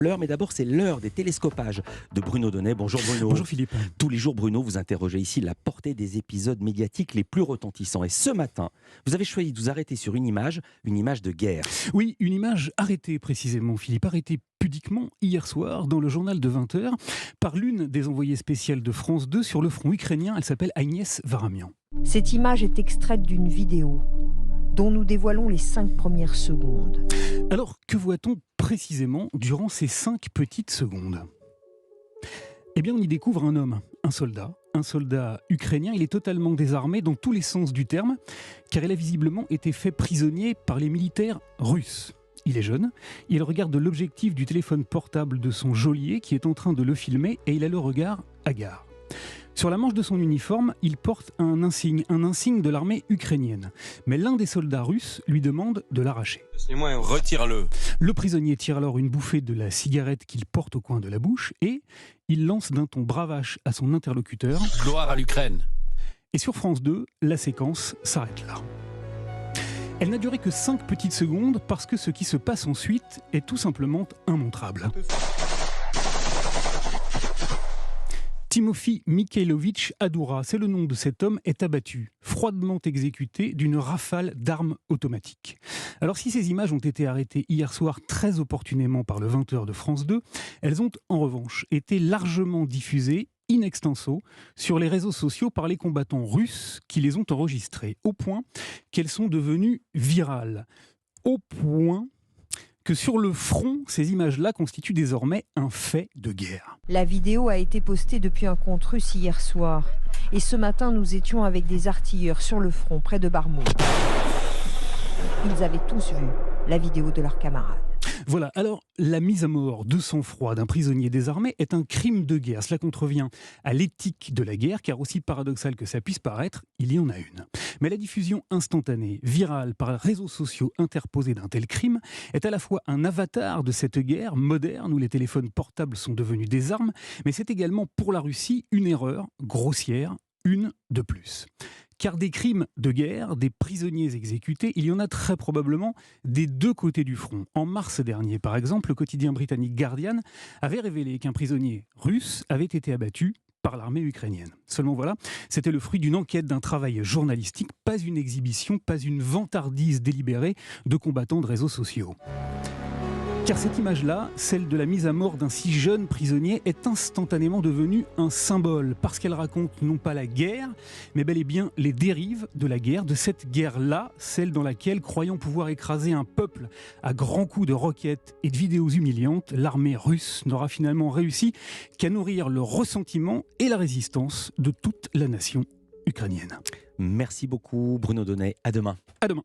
L'heure, mais d'abord, c'est l'heure des télescopages de Bruno Donnet. Bonjour Bruno. Bonjour Philippe. Tous les jours, Bruno, vous interrogez ici la portée des épisodes médiatiques les plus retentissants. Et ce matin, vous avez choisi de vous arrêter sur une image de guerre. Oui, une image arrêtée précisément, Philippe, arrêtée pudiquement hier soir dans le journal de 20h par l'une des envoyées spéciales de France 2 sur le front ukrainien. Elle s'appelle Agnès Varamian. Cette image est extraite d'une vidéo dont nous dévoilons les 5 premières secondes. Alors, que voit-on précisément durant ces 5 petites secondes ? Eh bien, on y découvre un homme, un soldat ukrainien. Il est totalement désarmé dans tous les sens du terme, car il a visiblement été fait prisonnier par les militaires russes. Il est jeune, il regarde l'objectif du téléphone portable de son geôlier qui est en train de le filmer et il a le regard hagard. Sur la manche de son uniforme, il porte un insigne de l'armée ukrainienne. Mais l'un des soldats russes lui demande de l'arracher. Retire-le. Le prisonnier tire alors une bouffée de la cigarette qu'il porte au coin de la bouche et il lance d'un ton bravache à son interlocuteur. Gloire à l'Ukraine. Et sur France 2, la séquence s'arrête là. Elle n'a duré que 5 petites secondes parce que ce qui se passe ensuite est tout simplement immontrable. Timofey Mikhailovitch Adoura, c'est le nom de cet homme, est abattu, froidement exécuté d'une rafale d'armes automatiques. Alors si ces images ont été arrêtées hier soir très opportunément par le 20h de France 2, elles ont en revanche été largement diffusées in extenso sur les réseaux sociaux par les combattants russes qui les ont enregistrées, au point qu'elles sont devenues virales. Au point que sur le front, ces images-là constituent désormais un fait de guerre. La vidéo a été postée depuis un compte russe hier soir. Et ce matin, nous étions avec des artilleurs sur le front, près de Barmout. Ils avaient tous vu la vidéo de leurs camarades. Voilà, alors la mise à mort de sang-froid d'un prisonnier désarmé est un crime de guerre. Cela contrevient à l'éthique de la guerre, car aussi paradoxal que ça puisse paraître, il y en a une. Mais la diffusion instantanée, virale, par réseaux sociaux interposés d'un tel crime, est à la fois un avatar de cette guerre moderne où les téléphones portables sont devenus des armes, mais c'est également pour la Russie une erreur grossière, une de plus. Car des crimes de guerre, des prisonniers exécutés, il y en a très probablement des deux côtés du front. En mars dernier, par exemple, le quotidien britannique Guardian avait révélé qu'un prisonnier russe avait été abattu par l'armée ukrainienne. Seulement voilà, c'était le fruit d'une enquête, d'un travail journalistique, pas une exhibition, pas une vantardise délibérée de combattants de réseaux sociaux. Car cette image-là, celle de la mise à mort d'un si jeune prisonnier, est instantanément devenue un symbole, parce qu'elle raconte non pas la guerre, mais bel et bien les dérives de la guerre, de cette guerre-là, celle dans laquelle, croyant pouvoir écraser un peuple à grands coups de roquettes et de vidéos humiliantes, l'armée russe n'aura finalement réussi qu'à nourrir le ressentiment et la résistance de toute la nation ukrainienne. Merci beaucoup Bruno Donnet, à demain. À demain.